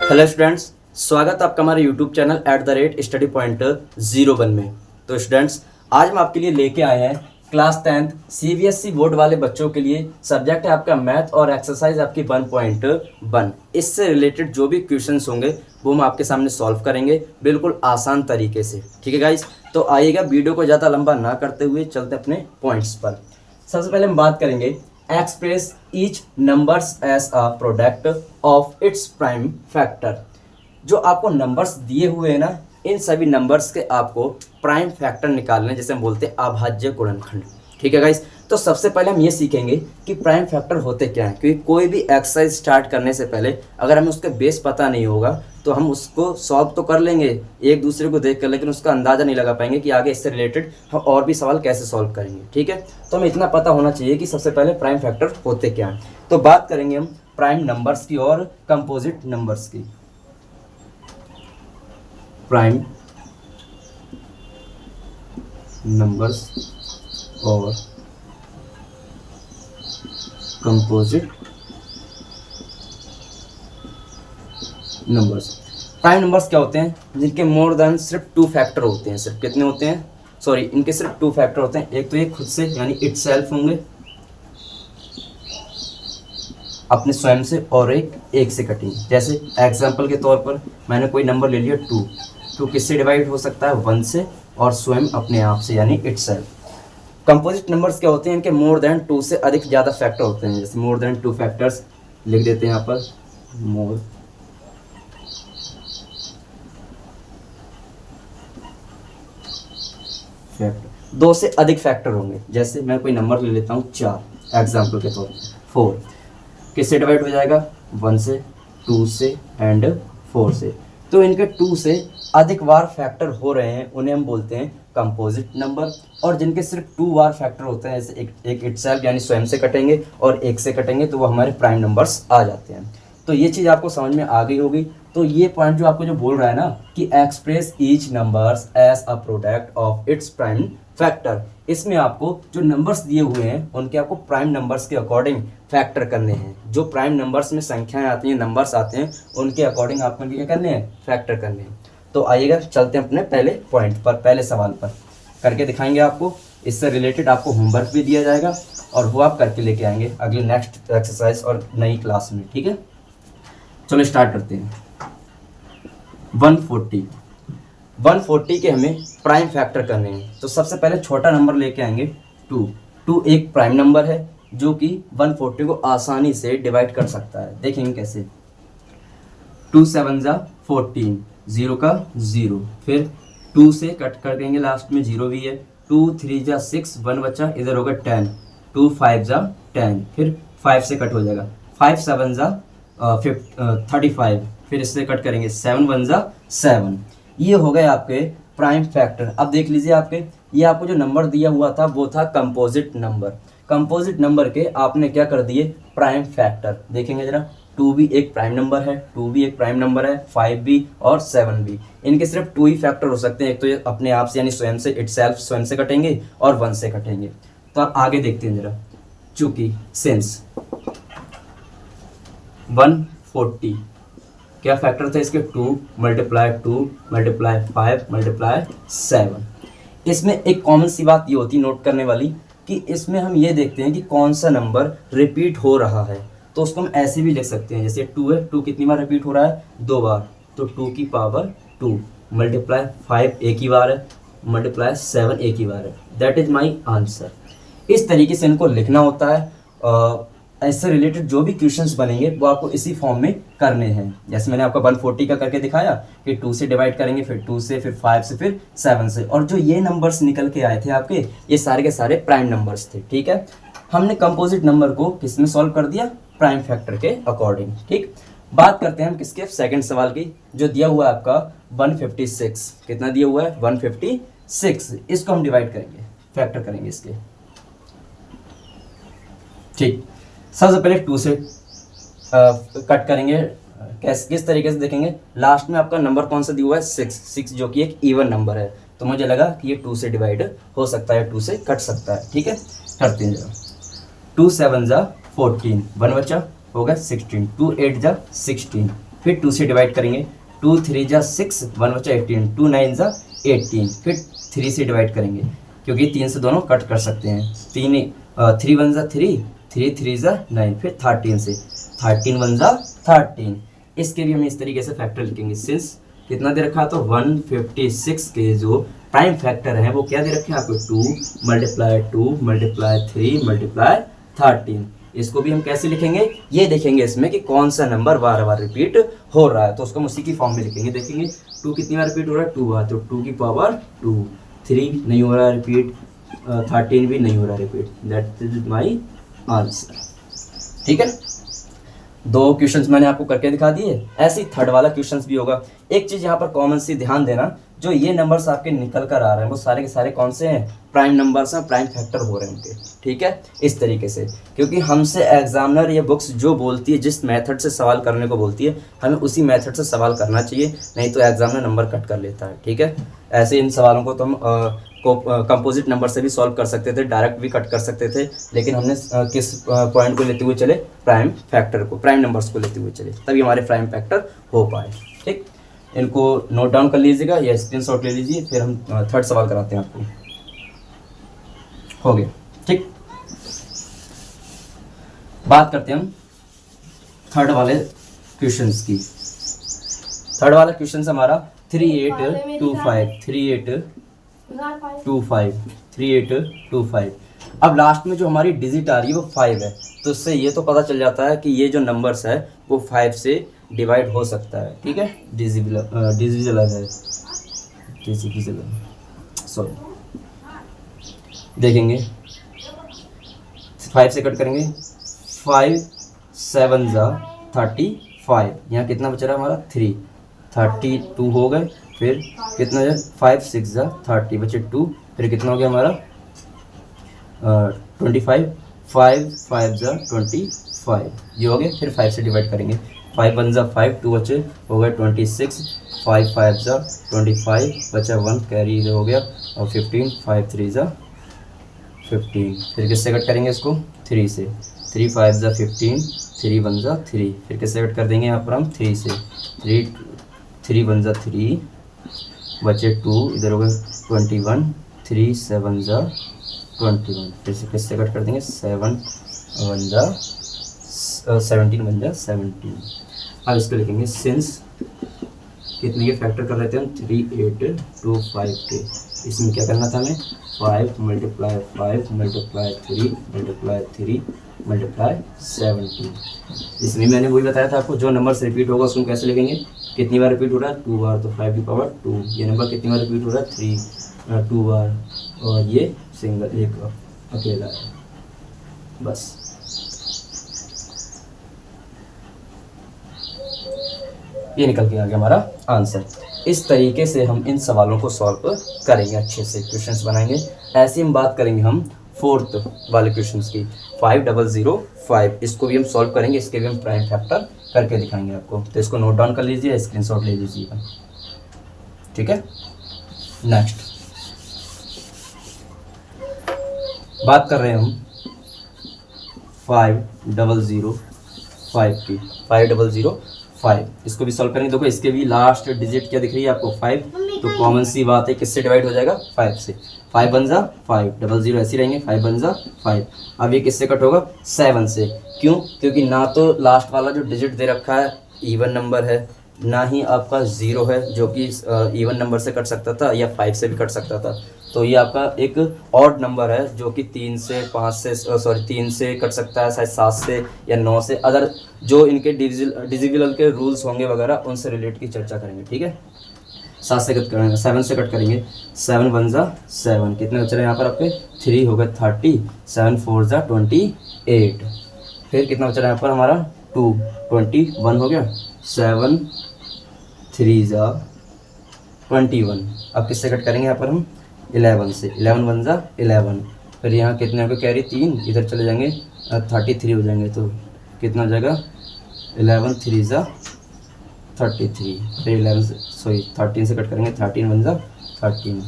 Hello students, स्वागत है आपका हमारे यूट्यूब चैनल @स्टडी पॉइंट 01 में। तो स्टूडेंट्स, आज हम आपके लिए लेके आए हैं क्लास 10th CBSE बोर्ड वाले बच्चों के लिए सब्जेक्ट है आपका मैथ और एक्सरसाइज आपकी 1.1। इससे रिलेटेड जो भी क्वेश्चंस होंगे वो हम आपके सामने सॉल्व करेंगे बिल्कुल आसान तरीके से। ठीक है गाइस, तो आइएगा, वीडियो को ज़्यादा लंबा ना करते हुए चलते अपने पॉइंट्स पर। सबसे पहले हम बात करेंगे express each numbers as a product of its prime factor. जो आपको नंबर्स दिए हुए हैं ना, इन सभी नंबर्स के आपको प्राइम फैक्टर निकालने, जैसे हम बोलते हैं अभाज्य गुणनखंड। ठीक है गाइस, तो सबसे पहले हम ये सीखेंगे कि प्राइम फैक्टर होते क्या हैं, क्योंकि कोई भी एक्सरसाइज स्टार्ट करने से पहले अगर हमें उसका बेस पता नहीं होगा तो हम उसको सॉल्व तो कर लेंगे एक दूसरे को देख कर, लेकिन उसका अंदाज़ा नहीं लगा पाएंगे कि आगे इससे रिलेटेड हम और भी सवाल कैसे सॉल्व करेंगे। ठीक है, तो हमें इतना पता होना चाहिए कि सबसे पहले प्राइम फैक्टर होते क्या हैं। तो बात करेंगे हम प्राइम नंबर्स की और कंपोजिट नंबर्स की। प्राइम नंबर्स और कंपोजिट नंबर्स। प्राइम नंबर्स क्या होते हैं? जिनके मोर देन सिर्फ 2 फैक्टर होते हैं। सिर्फ कितने होते हैं? सॉरी, इनके सिर्फ 2 फैक्टर होते हैं। एक तो ये खुद से यानी इटसेल्फ होंगे अपने स्वयं से, और एक से कटेंगे। जैसे एग्जांपल के तौर पर मैंने कोई नंबर ले लिया 2। 2 किससे डिवाइड हो सकता है? 1 से, और स्वयं अपने आप से यानी इटसेल्फ। कंपोजिट नंबर्स क्या होते हैं? इनके मोर देन 2 से अधिक ज़्यादा फैक्टर होते हैं। जैसे मोर देन 2 फैक्टर्स लिख देते हैं यहाँ पर, मोर फैक्टर। 2 से अधिक फैक्टर होंगे। जैसे मैं कोई नंबर ले लेता हूँ 4, एग्जाम्पल के तौर पर 4 किससे डिवाइड हो जाएगा? 1 से, 2 से एंड 4 से। तो इनके 2 से अधिक बार फैक्टर हो रहे हैं, उन्हें हम बोलते हैं कंपोजिट नंबर। और जिनके सिर्फ 2 बार फैक्टर होते हैं, जैसे एक इटसेल्फ यानी स्वयं से कटेंगे और एक से कटेंगे, तो वो हमारे प्राइम नंबर्स आ जाते हैं। तो ये चीज़ आपको समझ में आ गई होगी। तो ये पॉइंट जो आपको जो बोल रहा है ना कि express each numbers as a product of its prime factor, इसमें आपको जो नंबर्स दिए हुए हैं उनके आपको प्राइम नंबर्स के अकॉर्डिंग फैक्टर करने हैं। जो प्राइम नंबर्स में संख्याएं आती हैं, नंबर्स आते हैं, उनके अकॉर्डिंग आपको क्या करने हैं? फैक्टर करने हैं। तो आइएगा, चलते हैं अपने पहले पॉइंट पर, पहले सवाल पर करके दिखाएंगे आपको। इससे रिलेटेड आपको होमवर्क भी दिया जाएगा और वो आप करके लेके आएंगे अगले नेक्स्ट एक्सरसाइज और नई क्लास में। ठीक है, चलो स्टार्ट करते हैं। 140 के हमें प्राइम फैक्टर करने हैं। तो सबसे पहले छोटा नंबर लेके आएंगे 2 एक प्राइम नंबर है जो कि 140 को आसानी से डिवाइड कर सकता है। देखेंगे कैसे। 2 7 जा 14, 0 का 0, फिर 2 से कट कर देंगे, लास्ट में 0 भी है। 2 3 जा 6, 1 बचा, इधर होगा 10। 2 5 जा 10, फिर 5 से कट हो जाएगा। 5 7 जा 35, फिर इससे कट करेंगे, 7 1 जा 7। ये हो गए आपके प्राइम फैक्टर। अब देख लीजिए, आपके ये आपको जो नंबर दिया हुआ था वो था कंपोजिट नंबर। कंपोजिट नंबर के आपने क्या कर दिए? Prime factor. देखेंगे जरा, 2 भी एक प्राइम नंबर है, 2 भी एक प्राइम नंबर है, 5 भी और 7 भी। इनके सिर्फ 2 ही फैक्टर हो सकते हैं। एक तो ये अपने आप से यानी स्वयं से, इटसेल्फ स्वयं से कटेंगे, और 1 से कटेंगे। तो आप आगे देखते हैं जरा। चूंकि सिंस 140 क्या फैक्टर थे इसके? 2 मल्टीप्लाई 2 मल्टीप्लाई 5 मल्टीप्लाई 7। इसमें एक कॉमन सी बात ये होती है नोट करने वाली, कि इसमें हम ये देखते हैं कि कौन सा नंबर रिपीट हो रहा है। तो उसको हम ऐसे भी लिख सकते हैं, जैसे 2 है, 2 कितनी बार रिपीट हो रहा है? 2 बार। तो 2 की पावर 2 मल्टीप्लाई 5 एक ही बार है, मल्टीप्लाई 7 एक ही बार है। That is my answer. इस तरीके से इनको लिखना होता है। इससे रिलेटेड जो भी क्वेश्चंस बनेंगे वो आपको इसी फॉर्म में करने हैं। जैसे मैंने आपको 140 का करके दिखाया कि 2 से डिवाइड करेंगे, फिर 2 से, फिर 5 से, फिर 7 से। और जो ये नंबर्स निकल के आए थे आपके, ये सारे के सारे प्राइम नंबर्स थे। ठीक है, हमने कंपोजिट नंबर को किस में सॉल्व कर दिया? प्राइम फैक्टर के अकॉर्डिंग। ठीक, बात करते हैं हम किसके? सेकंड सवाल की, जो दिया हुआ है आपका 156। कितना दिया हुआ है? 156। इसको हम डिवाइड करेंगे, फैक्टर करेंगे इसके। ठीक, सबसे पहले 2 से कट करेंगे। किस तरीके से देखेंगे? लास्ट में आपका नंबर कौन सा दिया हुआ है? 6 जो कि एक इवन नंबर है। तो मुझे लगा कि ये 2 से डिवाइड हो सकता है, 2 से कट सकता है। ठीक है, करते हैं जरा। 2 7 जा 14, 1 बचा, हो गया 16। 2 8 जा 16, फिर 2 से डिवाइड करेंगे, 2 3 जा 6, 1 बचा 18, 2 9 जा 18, फिर 3 से डिवाइड करेंगे क्योंकि 3 से दोनों कट कर सकते हैं, 3 1 जा 3, 3 3 जा 9, फिर 13 से 13 1 जा 13। इसके भी हम इस तरीके से फैक्टर लिखेंगे। सिंस कितना दे रखा है तो 156 के जो प्राइम फैक्टर है वो क्या दे रखे हैं आपको 2 मल्टीप्लाई 2 मल्टीप्लाई 3 मल्टीप्लाई 13। इसको भी हम कैसे लिखेंगे ये देखेंगे इसमें कि कौन सा नंबर बार बार रिपीट हो रहा है, तो उसको हम उसी की फॉर्म में लिखेंगे। देखेंगे 2 कितनी बार रिपीट हो रहा है 2 बार, तो 2 की पावर 2, 3 नहीं हो रहा रिपीट, 13 भी नहीं हो रहा repeat. That is my answer. ठीक है, 2 क्वेश्चंस मैंने आपको करके दिखा दिए। ऐसे ही थर्ड वाला क्वेश्चंस भी होगा। एक चीज यहाँ पर कॉमन सी ध्यान देना, जो ये नंबर्स आपके निकल कर आ रहे हैं वो सारे के सारे कौन से हैं, प्राइम नंबर्स हैं, प्राइम फैक्टर हो रहे हैं उनके। ठीक है, इस तरीके से, क्योंकि हमसे एग्जामिनर ये बुक्स जो बोलती है, जिस मेथड से सवाल करने को बोलती है, हमें उसी मेथड से सवाल करना चाहिए, नहीं तो एग्जामिनर नंबर कट कर लेता है। ठीक है, ऐसे इन सवालों को तो हम कंपोजिट नंबर से भी सॉल्व कर सकते थे, डायरेक्ट भी कट कर सकते थे, लेकिन हमने किस पॉइंट को लेते हुए चले, प्राइम फैक्टर को, प्राइम नंबर्स को लेते हुए चले, तभी हमारे प्राइम फैक्टर हो पाए। ठीक, इनको नोट डाउन कर लीजिएगा या स्क्रीनशॉट ले लीजिए, फिर हम थर्ड सवाल कराते हैं आपको। हो गया। ठीक, बात करते हैं हम थर्ड वाले क्वेश्चंस की। थर्ड वाला क्वेश्चन हमारा 3825। अब लास्ट में जो हमारी डिजिट आ रही है वो 5 है, तो इससे ये तो पता चल जाता है कि ये जो नंबर्स है वो 5 से डिवाइड हो सकता है। ठीक है, डिविजिबल है, सॉरी, देखेंगे 5 से कट करेंगे, 5 7 जा 35, यहाँ कितना बच रहा है हमारा 3, 32 हो गए, फिर कितना है 5 6 जा 30 बचे 2, फिर कितना हो गया हमारा 25, 5 5 जा 25 ये हो गया, फिर 5 से डिवाइड करेंगे, 5 1 जा 5, 2 बचे हो गए 26, 5 5 जा 25 बचा 1 कैरी हो गया, और 15 5 3 जा 15, फिर किससे कट करेंगे इसको 3 से, 3 5 जा 15, 3 1 जा 3, फिर किससे कट कर देंगे यहाँ पर हम 3 से, 3 1 जा 3 बचे 2, इधर हो गए 21, 3 7 जा 21, फिर से किससे कट कर देंगे 7 1 जा 17 1 जा 17। अब इसको लिखेंगे सिंस कितने के फैक्टर कर लेते हैं हम 3825 के, इसमें क्या करना था हमें 5 मल्टीप्लाई 5 मल्टीप्लाई 3 मल्टीप्लाई 3 मल्टीप्लाई 17। इसमें मैंने वही बताया था आपको, जो नंबर से रिपीट होगा उसको कैसे लिखेंगे, कितनी बार रिपीट हो रहा है 2 बार, तो 5 की पावर 2, ये नंबर कितनी बार रिपीट हो रहा है 3 2 बार, और ये सिंगल एक अकेला है, बस। ये निकल के आ गया हमारा आंसर। इस तरीके से हम इन सवालों को सॉल्व करेंगे, अच्छे से क्वेश्चंस बनाएंगे। ऐसे हम बात करेंगे हम फोर्थ वाले क्वेश्चंस की, 5005, इसको भी हम सॉल्व करेंगे, इसके भी हम प्राइम फैक्टर करके दिखाएंगे आपको, तो इसको नोट डाउन कर लीजिए, स्क्रीनशॉट ले लीजिएगा। ठीक है, नेक्स्ट बात कर रहे हैं हम 5005 की, 5005, इसको भी सॉल्व करेंगे। देखो इसके भी लास्ट डिजिट क्या दिख रही है आपको 5, तो कॉमन सी बात है, किससे डिवाइड हो जाएगा 5 से, 5 1 जा 5, 00 ऐसे रहेंगे, 5 1 जा 5। अब ये किससे कट होगा 7 से, क्यों, क्योंकि ना तो लास्ट वाला जो डिजिट दे रखा है इवन नंबर है, ना ही आपका 0 है जो कि इवन नंबर से कट सकता था या 5 से भी कट सकता था, तो ये आपका एक ऑड नंबर है जो कि 3 से 5 से 3 से कट सकता है, शायद 7 से या 9 से, अगर जो इनके डिविजिबल के रूल्स होंगे वगैरह उनसे रिलेट की चर्चा करेंगे। ठीक है, 7 से कट करेंगे, 7 से कट करेंगे, 7 1 जा 7, कितने बच रहे हैं यहाँ पर आपके 3 हो गए 30, 7 4 जा 28, फिर कितना बच रहा है यहाँ पर हमारा 2 21 हो गया, 7 3 जा 21। अब किससे कट करेंगे यहाँ पर हम 11 से, 11 1 जा 11, फिर यहाँ कितने हो गए कैरी 3, इधर चले जाएंगे 33 हो जाएंगे, तो कितना हो जाएगा 11 3 जा 33, फिर 13 से कट करेंगे, 13 1 जा 13।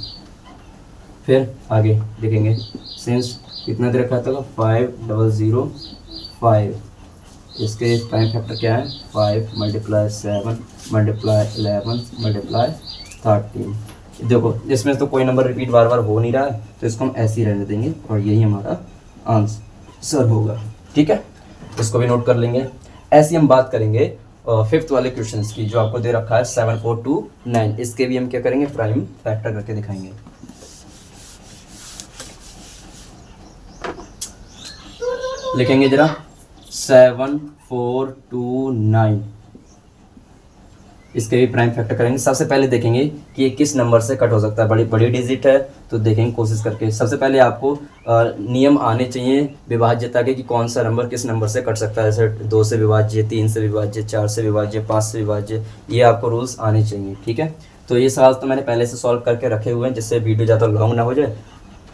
फिर आगे देखेंगे सिंस कितना दे रखा था 5005, इसके प्राइम फैक्टर क्या है 5 मल्टीप्लाई 7 मल्टीप्लाई 11 मल्टीप्लाई 13। देखो इसमें तो कोई नंबर रिपीट बार बार हो नहीं रहा है, तो इसको हम ऐसे ही रहने देंगे और यही हमारा आंसर होगा। ठीक है, इसको भी नोट कर लेंगे। ऐसी हम बात करेंगे फिफ्थ वाले क्वेश्चंस की जो आपको दे रखा है 7 4 2 9। इसके भी हम क्या करेंगे प्राइम फैक्टर करके दिखाएंगे। लिखेंगे जरा 7 4 2 9, इसके भी प्राइम फैक्टर करेंगे। सबसे पहले देखेंगे कि ये किस नंबर से कट हो सकता है। बड़ी बड़ी डिजिट है तो देखेंगे कोशिश करके। सबसे पहले आपको नियम आने चाहिए विभाज्यता के कि कौन सा नंबर किस नंबर से कट सकता है। जैसे 2 से विभाज्य, 3 से विभाज्य, 4 से विभाज्य, 5 से विभाज्य, ये आपको रूल्स आने चाहिए। ठीक है, तो ये सवाल तो मैंने पहले से सॉल्व करके रखे हुए हैं जिससे वीडियो ज़्यादा लॉन्ग ना हो जाए।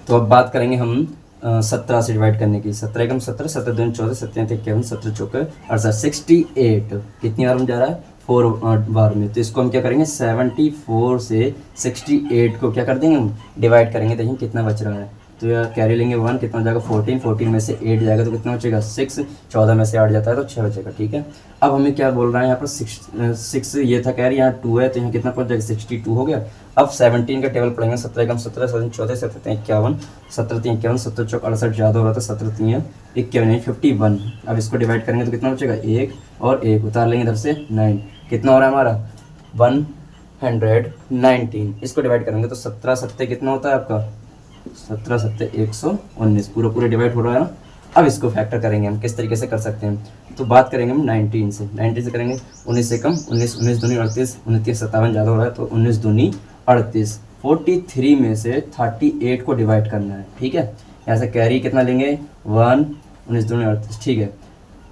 तो अब बात करेंगे हम 17 से डिवाइड करने की। 17 एकम 17, 17 दूनी 14, 17 51, 17 चौके 68, 68 कितनी बार में जा रहा है 4 बार में। तो इसको हम क्या करेंगे 74 से 68 को क्या कर देंगे हम डिवाइड करेंगे, देखिए कितना बच रहा है। तो यार कैरी लेंगे 1, कितना हो जाएगा 14, 14 में से 8 जाएगा तो कितना बचेगा 6, 14 में से 8 जाता है तो 6 बचेगा। ठीक है, अब हमें क्या बोल रहा है यहाँ पर 6 ये था कैरी, यहाँ 2 है तो यहाँ कितना पहुँच जाएगा 62 हो गया। अब 17 का टेबल पढ़ेंगे 17 एकम 17, 17 14, 17 51, 17 51, 17 चौक 68 ज़्यादा हो रहा था 17 3 51 51। अब इसको डिवाइड करेंगे तो कितना बचेगा 1 और 1 उतार लेंगे इधर से 9, कितना हो रहा है हमारा 119। इसको डिवाइड करेंगे तो 17 सत्ते कितना होता है आपका 17 सत्ते 119, पूरा डिवाइड हो रहा है ना। अब इसको फैक्टर करेंगे हम, किस तरीके से कर सकते हैं। तो बात करेंगे हम 19 से करेंगे 19 से कम 19, 19 दूनी 38, 29 57 ज़्यादा हो रहा है तो 19 दूनी 38। 43 में से 38 को डिवाइड करना है। ठीक है, यहाँ से कैरी कितना लेंगे 1, 19 दूनी 38। ठीक है,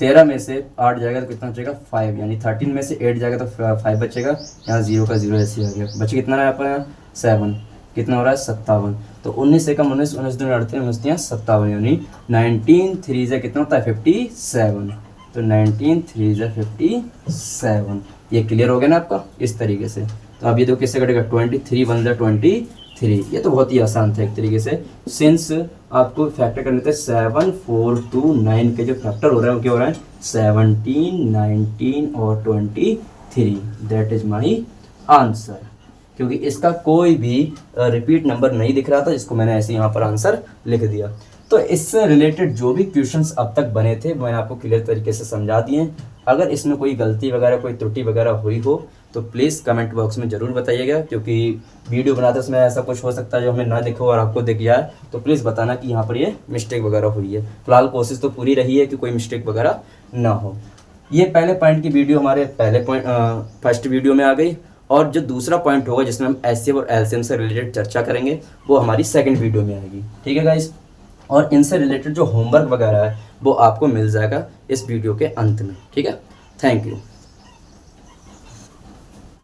13 में से 8 जाएगा तो कितना बचेगा 5, यानी 13 में से 8 जाएगा तो 5 बचेगा। यहाँ 0 का 0 ऐसे आ गया, बचे कितना रहा है यहाँ 7, कितना हो रहा है 57। तो 19 से कम 19, 19 दूनी 38, 19 57, यानी 19 3 से कितना होता है 57। तो 19 3 से 57, ये क्लियर हो गया ना आपका इस तरीके से। तो अब ये देखो किससे कटेगा 23 1 जा 23, ये तो बहुत ही आसान था एक तरीके से। सिंस आपको फैक्टर करने थे 7 4 2 9 के जो फैक्टर हो रहे हैं वो क्या हो रहा है 17 19 और 23, दैट इज माई आंसर। क्योंकि इसका कोई भी रिपीट नंबर नहीं दिख रहा था जिसको मैंने ऐसे यहाँ पर आंसर लिख दिया। तो इससे रिलेटेड जो भी क्वेश्चंस अब तक बने थे मैंने आपको क्लियर तरीके से समझा दिए। अगर इसमें कोई गलती वगैरह कोई त्रुटि वगैरह हुई हो तो प्लीज़ कमेंट बॉक्स में ज़रूर बताइएगा, क्योंकि वीडियो बनाते समय ऐसा कुछ हो सकता है जो हमें ना दिखो और आपको दिख गया है, तो प्लीज़ बताना कि यहाँ पर ये मिस्टेक वगैरह हुई है। फिलहाल कोशिश तो पूरी रही है कि कोई मिस्टेक वगैरह ना हो। ये पहले पॉइंट की वीडियो हमारे फर्स्ट वीडियो में आ गई, और जो दूसरा पॉइंट होगा जिसमें हम एचसीएफ और एलसीएम से रिलेटेड चर्चा करेंगे वो हमारी सेकंड वीडियो में आएगी। ठीक है गाइस, और इनसे रिलेटेड जो होमवर्क वगैरह है वो आपको मिल जाएगा इस वीडियो के अंत में। ठीक है, थैंक यू।